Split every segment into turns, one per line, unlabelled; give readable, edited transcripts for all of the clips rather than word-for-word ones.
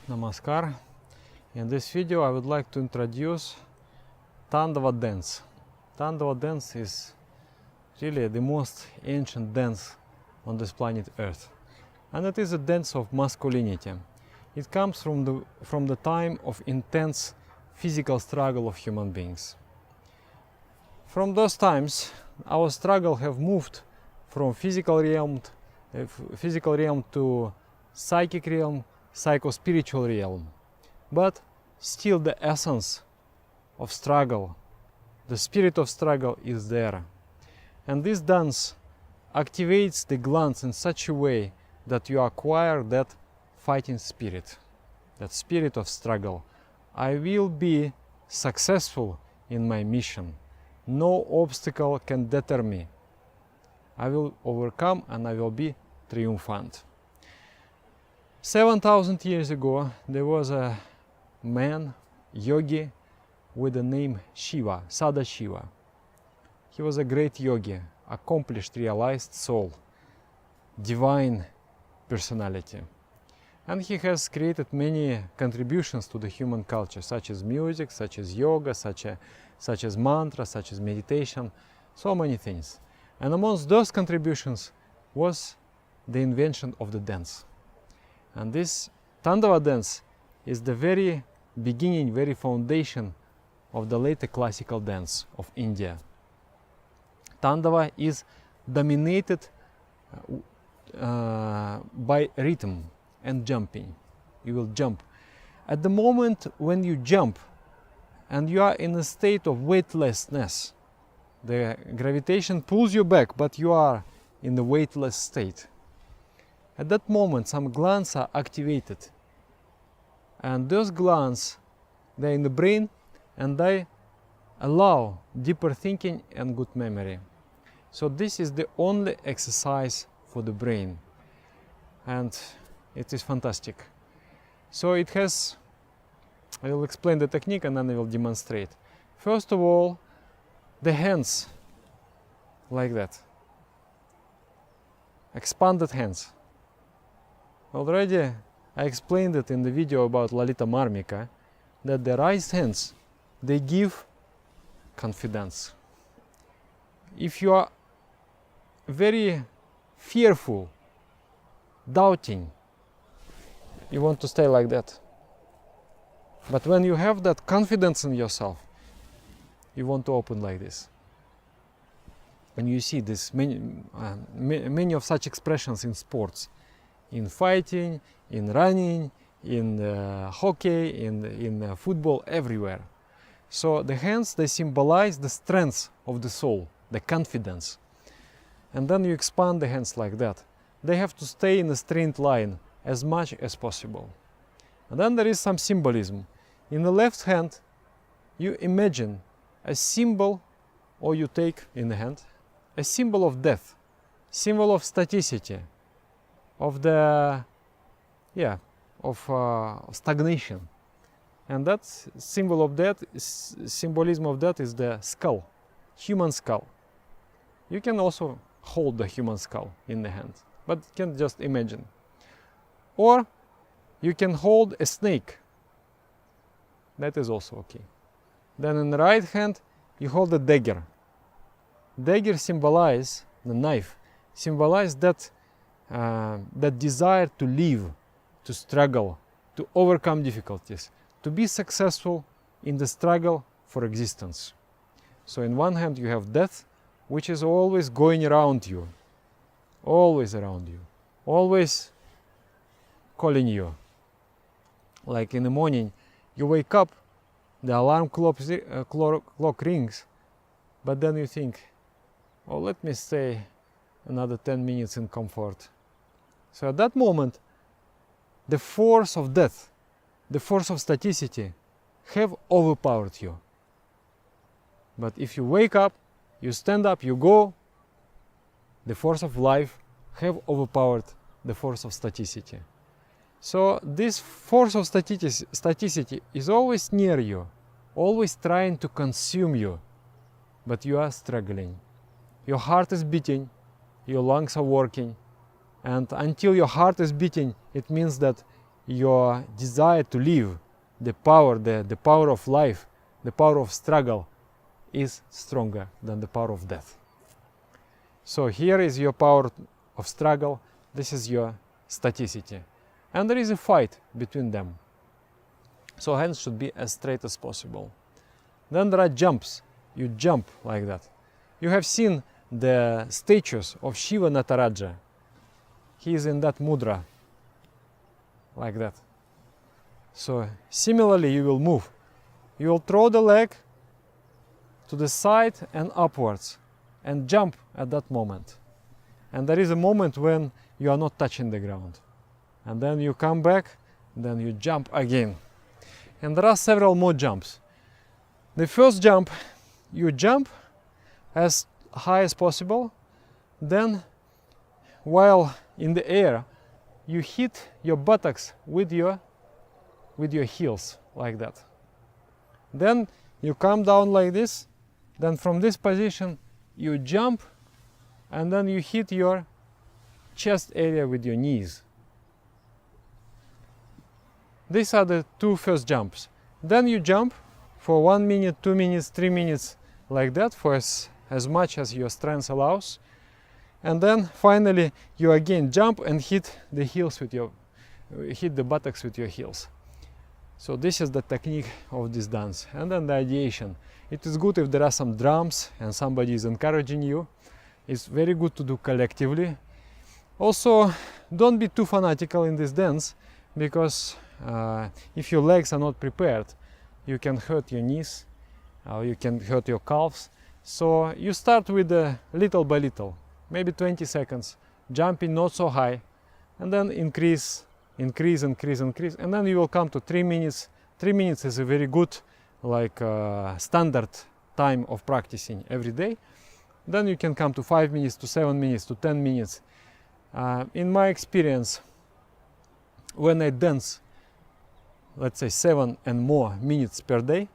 Namaskar. In this video I would like to introduce Tandava Dance. Tandava Dance is really the most ancient dance on this planet Earth. And it is a dance of masculinity. It comes from the time of intense physical struggle of human beings. From those times, our struggle have moved from physical realm to psychic realm, psycho-spiritual realm. But still the essence of struggle, the spirit of struggle is there. And this dance activates the glands in such a way that you acquire that fighting spirit, that spirit of struggle. I will be successful in my mission. No obstacle can deter me. I will overcome and I will be triumphant. 7,000 years ago, there was a man, yogi, with the name Shiva, Sadáshiva. He was a great yogi, accomplished, realized soul, divine personality. And he has created many contributions to the human culture, such as music, such as yoga, such as mantra, such as meditation, so many things. And amongst those contributions was the invention of the dance. And this Tandava dance is the very beginning, very foundation of the later classical dance of India. Tandava is dominated by rhythm and jumping. You will jump. At the moment when you jump and you are in a state of weightlessness, the gravitation pulls you back, but you are in the weightless state. At that moment, some glands are activated. And those glands, they're in the brain and they allow deeper thinking and good memory. So this is the only exercise for the brain. And it is fantastic. So it has, I will explain the technique and then I will demonstrate. First of all, the hands, like that. Expanded hands. Already I explained it in the video about Lalita Marmika, that the raised hands, they give confidence. If you are very fearful, doubting, you want to stay like that. But when you have that confidence in yourself, you want to open like this. And you see this many of such expressions in sports, in fighting, in running, in hockey, in football, everywhere. So the hands, they symbolize the strength of the soul, the confidence. And then you expand the hands like that. They have to stay in a straight line as much as possible. And then there is some symbolism. In the left hand, you imagine a symbol, or you take in the hand, a symbol of death, symbol of staticity, of the, stagnation. And that symbol of death, symbolism of that is the skull, human skull. You can also hold the human skull in the hand, but you can just imagine. Or you can hold a snake. That is also okay. Then in the right hand, you hold a dagger. Dagger symbolize, the knife, symbolize that desire to live, to struggle, to overcome difficulties, to be successful in the struggle for existence. So in one hand you have death, which is always going around you, always around you, always calling you. Like in the morning, you wake up, the alarm clock rings, but then you think, oh, let me stay another 10 minutes in comfort. So at that moment, the force of death, the force of staticity have overpowered you. But if you wake up, you stand up, you go, the force of life have overpowered the force of staticity. So this force of staticity is always near you, always trying to consume you, but you are struggling. Your heart is beating, your lungs are working, and until your heart is beating, it means that your desire to live, the power of life, the power of struggle is stronger than the power of death. So here is your power of struggle, this is your staticity. And there is a fight between them. So hands should be as straight as possible. Then there are jumps. You jump like that. You have seen the statues of Shiva Nataraja. He is in that mudra, like that. So similarly you will move. You will throw the leg to the side and upwards and jump at that moment. And there is a moment when you are not touching the ground. And then you come back, then you jump again. And there are several more jumps. The first jump, you jump as high as possible. Then, while in the air, you hit your buttocks with your heels, like that. Then you come down like this. Then from this position, you jump, and then you hit your chest area with your knees. These are the two first jumps. Then you jump for 1 minute, 2 minutes, 3 minutes, like that, for as much as your strength allows. And then finally you again jump and hit the heels with hit the buttocks with your heels. So this is the technique of this dance. And then the ideation. It is good if there are some drums and somebody is encouraging you. It's very good to do collectively. Also, don't be too fanatical in this dance, because if your legs are not prepared, you can hurt your knees, or you can hurt your calves. So you start with little by little, maybe 20 seconds, jumping not so high, and then increase, and then you will come to 3 minutes. 3 minutes is a very good, standard time of practicing every day. Then you can come to 5 minutes, to 7 minutes, to 10 minutes. In my experience, when I dance, let's say 7 and more minutes per day,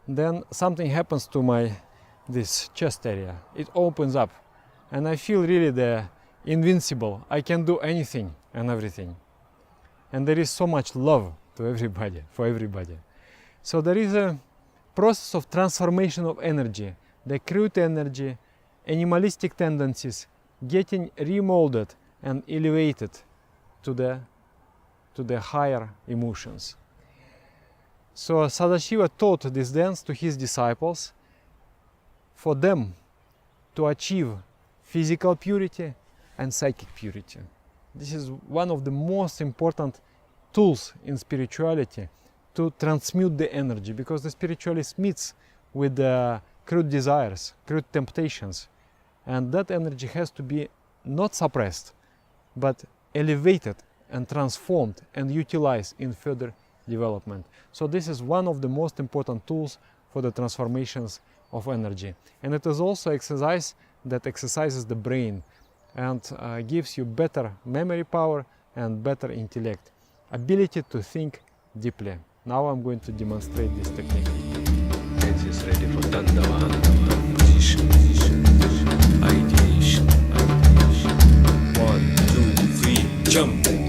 then something happens to this chest area. It opens up, and I feel really invincible. I can do anything and everything. And there is so much love to everybody, for everybody. So there is a process of transformation of energy, the crude energy, animalistic tendencies, getting remolded and elevated to the higher emotions. So Sadáshiva taught this dance to his disciples for them to achieve physical purity and psychic purity. This is one of the most important tools in spirituality, to transmute the energy, because the spiritualist meets with the crude desires, crude temptations, and that energy has to be not suppressed, but elevated and transformed and utilized in further development. So this is one of the most important tools for the transformations of energy. And it is also exercise that exercises the brain and gives you better memory power and better intellect, ability to think deeply. Now I'm going to demonstrate this technique.
Hands is ready for Tandava, position, ideation. 1, 2, 3, jump.